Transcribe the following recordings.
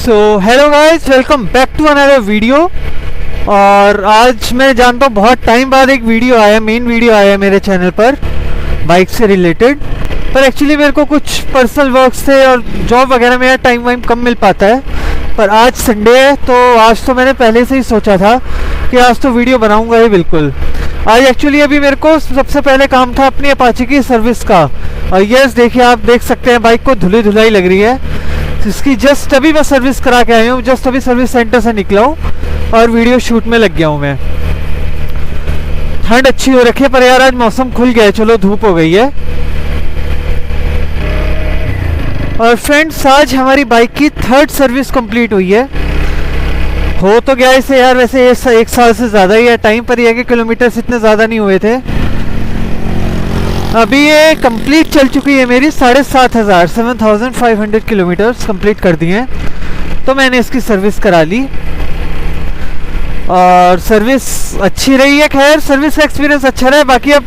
So hello guys, welcome back to another video. और आज मैं जानता हूँ बहुत टाइम बाद एक वीडियो आया, मेन वीडियो आया मेरे चैनल पर बाइक से रिलेटेड। पर एक्चुअली मेरे को कुछ पर्सनल वर्क्स थे और जॉब वगैरह में टाइम वाइम कम मिल पाता है। पर आज संडे है तो आज तो मैंने पहले से ही सोचा था कि आज तो वीडियो बनाऊंगा ही बिल्कुल। आज एक्चुअली अभी मेरे को सबसे पहले काम था अपनी अपाची की सर्विस का। और यस देखिए, आप देख सकते हैं बाइक को धुली धुलाई लग रही है। इसकी जस्ट अभी मैं सर्विस करा के आया हूँ, जस्ट अभी सर्विस सेंटर से निकला हूँ और वीडियो शूट में लग गया हूँ मैं। ठंड अच्छी हो रखी है पर यार आज मौसम खुल गया है, चलो धूप हो गई है। और फ्रेंड्स आज हमारी बाइक की 3rd सर्विस कंप्लीट हुई है। हो तो गया इसे यार वैसे एक साल से ज़्यादा ही है टाइम, पर यह कि किलोमीटर्स इतने ज़्यादा नहीं हुए थे। अभी ये कंप्लीट चल चुकी है मेरी 7,500 किलोमीटर्स कंप्लीट कर दिए हैं। तो मैंने इसकी सर्विस करा ली और सर्विस अच्छी रही है। खैर सर्विस का एक्सपीरियंस अच्छा रहा है। बाकी अब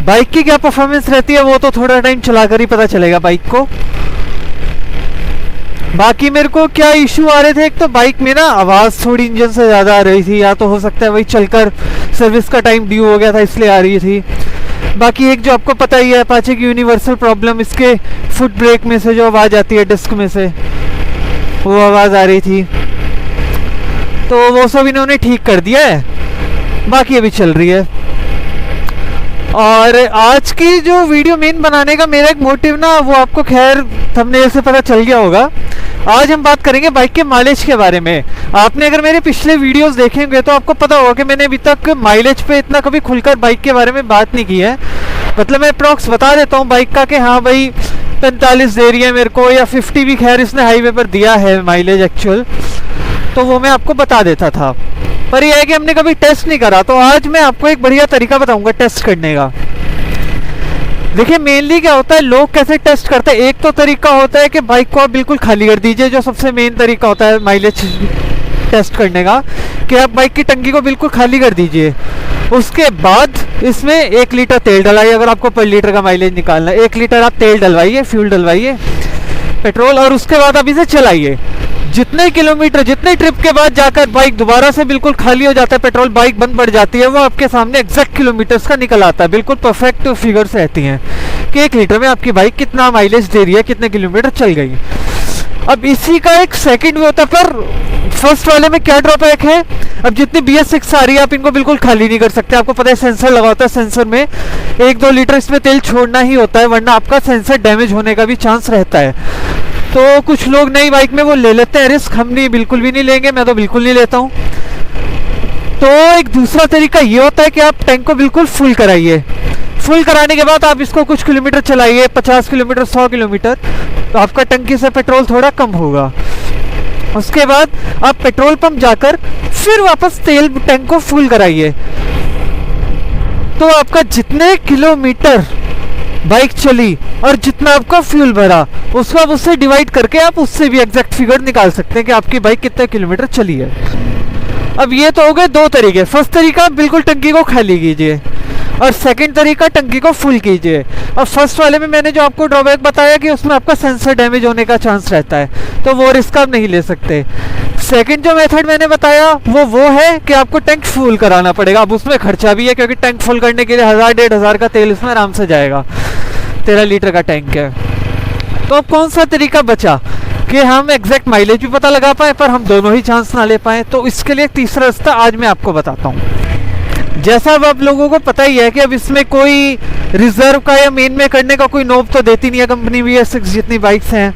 बाइक की क्या परफॉर्मेंस रहती है वो तो थोड़ा टाइम चलाकर ही पता चलेगा बाइक को। बाकी मेरे को क्या इशू आ रहे थे, एक तो बाइक में ना आवाज़ थोड़ी इंजन से ज़्यादा आ रही थी, या तो हो सकता है वही चलकर सर्विस का टाइम ड्यू हो गया था इसलिए आ रही थी। बाकी एक जो आपको पता ही है अपाचे की यूनिवर्सल प्रॉब्लम, इसके फुट ब्रेक में से जो आवाज़ आती है डिस्क में से वो आवाज़ आ रही थी, तो वो सब इन्होंने ठीक कर दिया है। बाकी अभी चल रही है। और आज की जो वीडियो मेन बनाने का मेरा एक मोटिव ना, वो आपको खैर थंबनेल से पता चल गया होगा। आज हम बात करेंगे बाइक के माइलेज के बारे में। आपने अगर मेरे पिछले वीडियोस देखेंगे तो आपको पता होगा कि मैंने अभी तक माइलेज पे इतना कभी खुलकर बाइक के बारे में बात नहीं की है। मतलब मैं अप्रॉक्स बता देता हूँ बाइक का कि हाँ भाई 45 दे रही है मेरे को, या 50 भी खैर इसने हाईवे पर दिया है माइलेज एक्चुअल, तो वो मैं आपको बता देता था। पर यह है कि हमने कभी टेस्ट नहीं करा, तो आज मैं आपको एक बढ़िया तरीका बताऊंगा टेस्ट करने का। देखिए मेनली क्या होता है, लोग कैसे टेस्ट करते हैं। एक तो तरीका होता है कि बाइक को आप बिल्कुल खाली कर दीजिए, जो सबसे मेन तरीका होता है माइलेज टेस्ट करने का, कि आप बाइक की टंकी को बिल्कुल खाली कर दीजिए। उसके बाद इसमें 1 लीटर तेल डलवाइए। अगर आपको पर लीटर का माइलेज निकालना है 1 लीटर आप तेल डलवाइए, फ्यूल डलवाइए, पेट्रोल, और उसके बाद आप इसे चलाइए। जितने किलोमीटर, जितने ट्रिप के बाद जाकर बाइक दोबारा से बिल्कुल खाली हो जाता है, पेट्रोल बाइक बंद पड़ जाती है, वो आपके सामने एग्जैक्ट किलोमीटर्स का निकल आता है। बिल्कुल परफेक्ट फिगर्स रहती हैं कि 1 लीटर में आपकी बाइक कितना माइलेज दे रही है, कितने किलोमीटर चल गई। अब इसी का एक सेकंड भी होता है, पर फर्स्ट वाले में क्या ड्रॉबैक है, अब जितनी BS6 आ रही है आप इनको बिल्कुल खाली नहीं कर सकते। आपको पता है सेंसर लगा होता है, सेंसर में 1-2 लीटर इसमें तेल छोड़ना ही होता है, वरना आपका सेंसर डैमेज होने का भी चांस रहता है। तो कुछ लोग नई बाइक में वो ले लेते हैं रिस्क, हम नहीं, बिल्कुल भी नहीं लेंगे, मैं तो बिल्कुल नहीं लेता हूँ। तो एक दूसरा तरीका ये होता है कि आप टैंक को बिल्कुल फुल कराइए। फुल कराने के बाद आप इसको कुछ किलोमीटर चलाइए, 50 किलोमीटर, 100 किलोमीटर, तो आपका टंकी से पेट्रोल थोड़ा कम होगा। उसके बाद आप पेट्रोल पंप जाकर फिर वापस तेल टैंक को फुल कराइए। तो आपका जितने किलोमीटर बाइक चली और जितना आपका फ्यूल भरा, उसको आप उससे डिवाइड करके आप उससे भी एग्जैक्ट फिगर निकाल सकते हैं कि आपकी बाइक कितने किलोमीटर चली है। अब ये तो हो गए 2 तरीके। फर्स्ट तरीका बिल्कुल टंकी को खाली कीजिए, और सेकंड तरीका टंकी को फुल कीजिए। अब फर्स्ट वाले में मैंने जो आपको ड्रॉबैक बताया कि उसमें आपका सेंसर डैमेज होने का चांस रहता है, तो वो रिस्क आप नहीं ले सकते। सेकंड जो मेथड मैंने बताया वो है कि आपको टैंक फुल कराना पड़ेगा। अब उसमें खर्चा भी है, क्योंकि टैंक फुल करने के लिए 1000-1500 का तेल इसमें आराम से जाएगा। 13 लीटर का टैंक है। तो अब कौन सा तरीका बचा कि हम एग्जैक्ट माइलेज भी पता लगा पाए पर हम दोनों ही चांस ना ले पाए। तो इसके लिए एक तीसरा रास्ता आज मैं आपको बताता हूँ। जैसा अब आप लोगों को पता ही है कि अब इसमें कोई रिजर्व का या मेन में करने का कोई नोब तो देती नहीं है कंपनी BS6 जितनी बाइक्स हैं,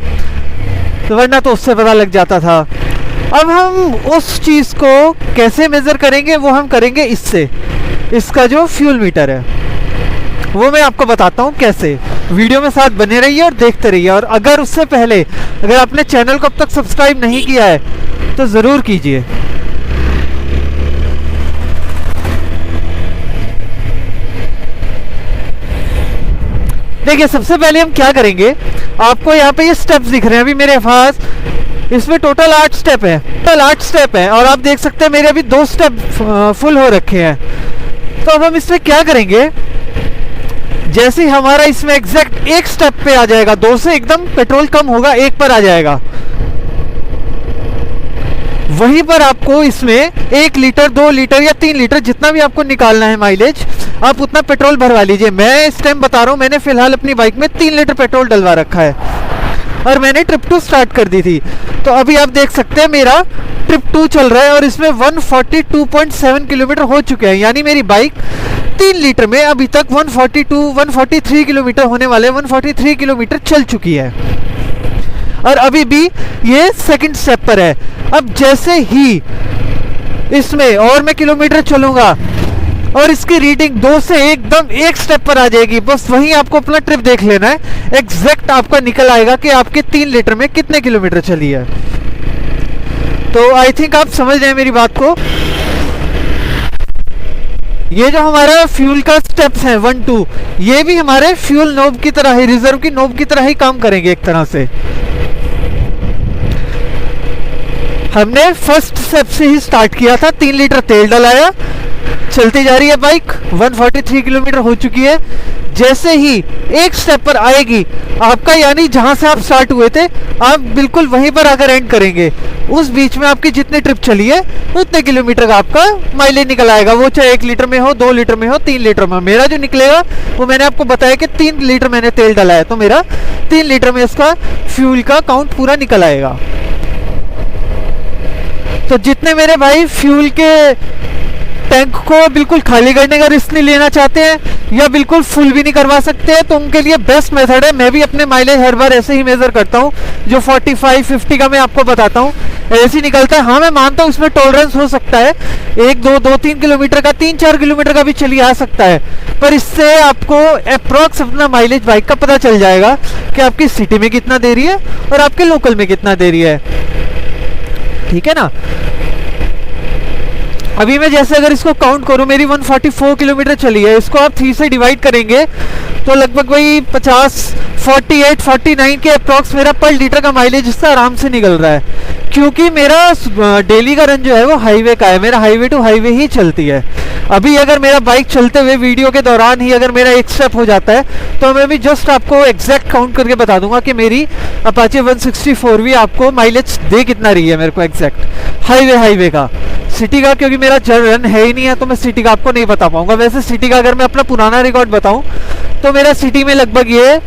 तो वरना तो उससे पता लग जाता था। अब हम उस चीज़ को कैसे मेज़र करेंगे, वो हम करेंगे इससे। इसका जो फ्यूल मीटर है वो मैं आपको बताता हूँ कैसे। वीडियो में साथ बने रहिए और देखते रहिए। और अगर उससे पहले अगर आपने चैनल को अब तक सब्सक्राइब नहीं किया है तो ज़रूर कीजिए। देखिए सबसे पहले हम क्या करेंगे, आपको यहाँ पे ये स्टेप्स दिख रहे हैं अभी मेरे पास, इसमें टोटल 8 स्टेप है। टोटल 8 स्टेप है और आप देख सकते हैं मेरे अभी 2 स्टेप फुल हो रखे हैं। तो अब हम इसमें क्या करेंगे, जैसे ही हमारा इसमें एग्जैक्ट 1 स्टेप पे आ जाएगा, 2 से एकदम पेट्रोल कम होगा, 1 पर आ जाएगा, वहीं पर आपको इसमें 1 लीटर 2 लीटर या 3 लीटर जितना भी आपको निकालना है माइलेज, आप उतना पेट्रोल भरवा लीजिए। मैं इस टाइम बता रहा हूँ, मैंने फिलहाल अपनी बाइक में 3 लीटर पेट्रोल डलवा रखा है और मैंने ट्रिप 2 स्टार्ट कर दी थी। तो अभी आप देख सकते हैं मेरा ट्रिप 2 चल रहा है और इसमें 142.7 किलोमीटर हो चुके हैं, यानी मेरी बाइक 3 लीटर में अभी तक 143 किलोमीटर होने वाले, 143 किलोमीटर चल चुकी है और अभी भी ये सेकंड स्टेप पर है। अब जैसे ही इसमें और मैं किलोमीटर चलूँगा और इसकी रीडिंग 2 से एकदम एक स्टेप पर आ जाएगी, बस वहीं आपको अपना ट्रिप देख लेना है, एग्जैक्ट आपका निकल आएगा कि आपके 3 लीटर में कितने किलोमीटर चली है। तो आई थिंक आप समझ रहे हैं मेरी बात को। ये जो हमारा फ्यूल का स्टेप्स हैं 1 2, ये भी हमारे फ्यूल नोब की तरह ही, रिजर्व की नोब की तरह ही काम करेंगे एक तरह से। हमने फर्स्ट स्टेप से ही स्टार्ट किया था, 3 लीटर तेल डलाया, चलती जा रही है बाइक, 143 किलोमीटर हो चुकी है। जैसे ही एक स्टेप पर आएगी आपका, यानी जहां से आप स्टार्ट हुए थे आप बिल्कुल वहीं पर आकर एंड करेंगे, उस बीच में आपकी जितनी ट्रिप चली है उतने किलोमीटर का आपका माइलेज निकल आएगा, वो चाहे 1 लीटर में हो, 2 लीटर में हो, 3 लीटर में। मेरा जो निकलेगा वो मैंने आपको बताया कि 3 लीटर मैंने तेल डाला है, तो मेरा 3 लीटर में इसका फ्यूल का काउंट पूरा निकल आएगा। तो जितने मेरे भाई फ्यूल के टैंक को बिल्कुल खाली करने का रिस्क नहीं लेना चाहते हैं या बिल्कुल फुल भी नहीं करवा सकते हैं, तो उनके लिए बेस्ट मेथड है, मैं भी अपने माइलेज हर बार ऐसे ही मेजर करता हूँ, जो 45-50 का मैं आपको बताता हूँ ऐसे ही निकलता है। हाँ, मैं मानता हूँ इसमें टॉलरेंस हो सकता है, 1-2-3 किलोमीटर का, 3-4 किलोमीटर का भी चली आ सकता है, पर इससे आपको अप्रॉक्स अपना माइलेज बाइक का पता चल जाएगा कि आपकी सिटी में कितना दे रही है और आपके लोकल में कितना दे रही है। ठीक है ना। अभी मैं जैसे अगर इसको काउंट करूं, मेरी 144 किलोमीटर चली है, इसको आप 3 से डिवाइड करेंगे तो लगभग वही 48-49 के अप्रॉक्स मेरा पर लीटर का माइलेज इससे आराम से निकल रहा है, क्योंकि मेरा डेली का रन जो है वो हाईवे का है, मेरा हाईवे टू हाईवे ही चलती है। अभी अगर मेरा बाइक चलते हुए वीडियो के दौरान ही अगर मेरा एक स्टेप हो जाता है तो मैं भी जस्ट आपको एग्जैक्ट काउंट करके बता दूंगा कि मेरी अपाचे 164 भी आपको माइलेज दे कितना रही है मेरे को एग्जैक्ट हाईवे का। सिटी का क्योंकि मेरा रन है ही नहीं है तो मैं सिटी का आपको नहीं बता पाऊंगा। वैसे सिटी का अगर मैं अपना पुराना रिकॉर्ड बताऊं तो मेरा सिटी में लगभग ये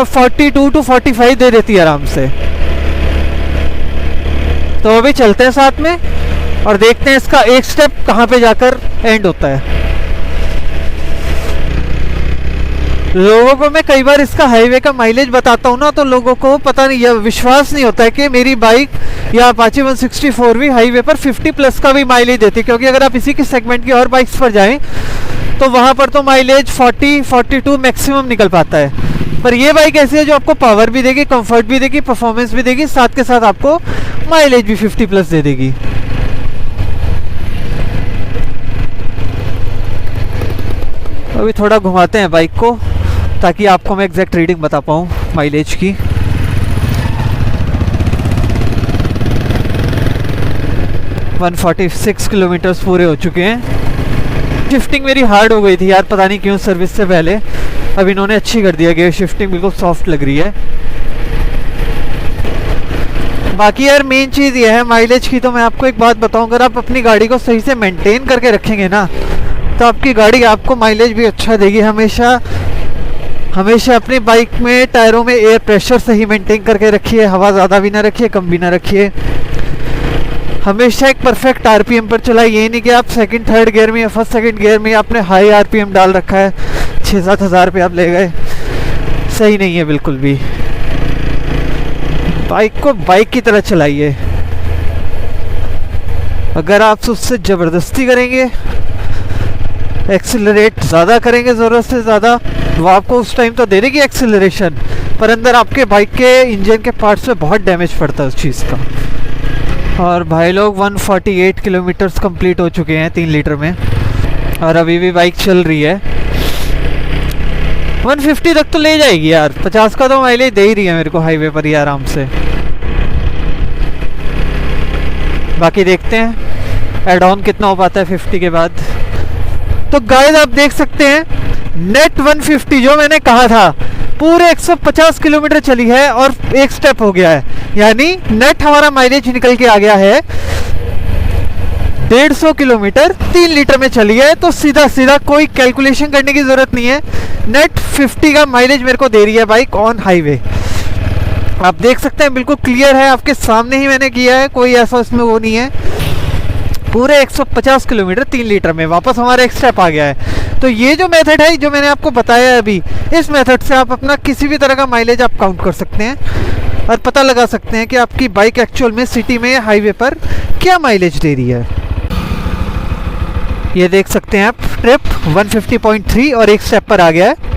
42-45 दे देती है आराम से। तो अभी चलते हैं साथ में और देखते हैं इसका एक स्टेप कहाँ पे जाकर एंड होता है। लोगों को मैं कई बार इसका हाईवे का माइलेज बताता हूँ ना, तो लोगों को पता नहीं, यह विश्वास नहीं होता है कि मेरी बाइक या अपाचे 164 भी हाईवे पर 50+ का भी माइलेज देती है, क्योंकि अगर आप इसी के सेगमेंट की और बाइक्स पर जाएं तो वहाँ पर तो माइलेज 40-42 मैक्सिमम निकल पाता है। पर ये बाइक ऐसी है जो आपको पावर भी देगी, कंफर्ट भी देगी, परफॉर्मेंस भी देगी, साथ के साथ आपको माइलेज भी 50+ दे देगी। अभी थोड़ा घुमाते हैं बाइक को ताकि आपको मैं एग्जैक्ट रीडिंग बता पाऊँ माइलेज की। वन 46 किलोमीटर्स पूरे हो चुके हैं। शिफ्टिंग मेरी हार्ड हो गई थी यार, पता नहीं क्यों सर्विस से पहले, अब इन्होंने अच्छी कर दिया, गियर शिफ्टिंग बिल्कुल सॉफ्ट लग रही है। बाकी यार मेन चीज़ ये है माइलेज की, तो मैं आपको एक बात बताऊं, अगर आप अपनी गाड़ी को सही से मेंटेन करके रखेंगे ना तो आपकी गाड़ी आपको माइलेज भी अच्छा देगी। हमेशा अपनी बाइक में टायरों में एयर प्रेशर सही मेंटेन करके रखिए, हवा ज़्यादा भी ना रखिए, कम भी ना रखिए। हमेशा एक परफेक्ट आरपीएम पर चलाए, ये नहीं कि आप सेकंड थर्ड गियर में या फर्स्ट सेकंड गियर में आपने हाई आरपीएम डाल रखा है, 6-7 हज़ार पे आप ले गए, सही नहीं है बिल्कुल भी। बाइक को बाइक की तरह चलाइए। अगर आप उससे ज़बरदस्ती करेंगे, एक्सीलरेट ज़्यादा करेंगे ज़रूरत से ज़्यादा, वो आपको उस टाइम तो दे देगी एक्सीलरेशन, पर अंदर आपके बाइक के इंजन के पार्ट्स में बहुत डैमेज पड़ता है उस चीज़ का। और भाई लोग 148 किलोमीटर्स कंप्लीट हो चुके हैं 3 लीटर में और अभी भी बाइक चल रही है। 150 तक तो ले जाएगी यार, 50 का तो माइलेज दे ही रही है मेरे को हाईवे पर ही आराम से। बाकी देखते हैं एड ऑन कितना हो पाता है 50 के बाद। तो गाइस आप देख सकते हैं नेट 150 जो मैंने कहा था पूरे 150 किलोमीटर चली है और एक स्टेप हो गया है। यानी नेट हमारा माइलेज निकल के आ गया है 150 किलोमीटर 3 लीटर में चली है। तो सीधा सीधा कोई कैलकुलेशन करने की ज़रूरत नहीं है, नेट 50 का माइलेज मेरे को दे रही है बाइक ऑन हाईवे। आप देख सकते हैं बिल्कुल क्लियर है, आपके सामने ही मैंने किया है, कोई ऐसा इसमें वो नहीं है। पूरे 150 किलोमीटर 3 लीटर में वापस हमारा एक स्टेप आ गया है। तो ये जो मेथड है जो मैंने आपको बताया है अभी, इस मेथड से आप अपना किसी भी तरह का माइलेज आप काउंट कर सकते हैं और पता लगा सकते हैं कि आपकी बाइक एक्चुअल में सिटी में या हाईवे पर क्या माइलेज दे रही है। ये देख सकते हैं आप, ट्रिप 150.3 और एक स्टेप पर आ गया है।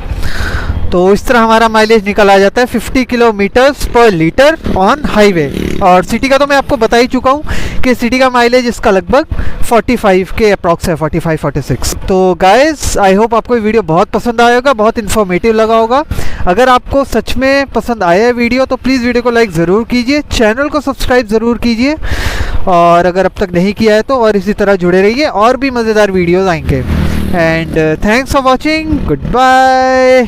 तो इस तरह हमारा माइलेज निकल आ जाता है 50 किलोमीटर्स पर लीटर ऑन हाईवे। और सिटी का तो मैं आपको बता ही चुका हूँ कि सिटी का माइलेज इसका लगभग 45 के अप्रॉक्स है, 45-46। तो गाइस आई होप आपको ये वीडियो बहुत पसंद आया होगा, बहुत इन्फॉर्मेटिव लगा होगा। अगर आपको सच में पसंद आया है वीडियो तो प्लीज़ वीडियो को लाइक ज़रूर कीजिए, चैनल को सब्सक्राइब ज़रूर कीजिए, और अगर अब तक नहीं किया है तो और इसी तरह जुड़े रहिए, और भी मज़ेदार वीडियोज़ आएंगे। And thanks for watching, good bye.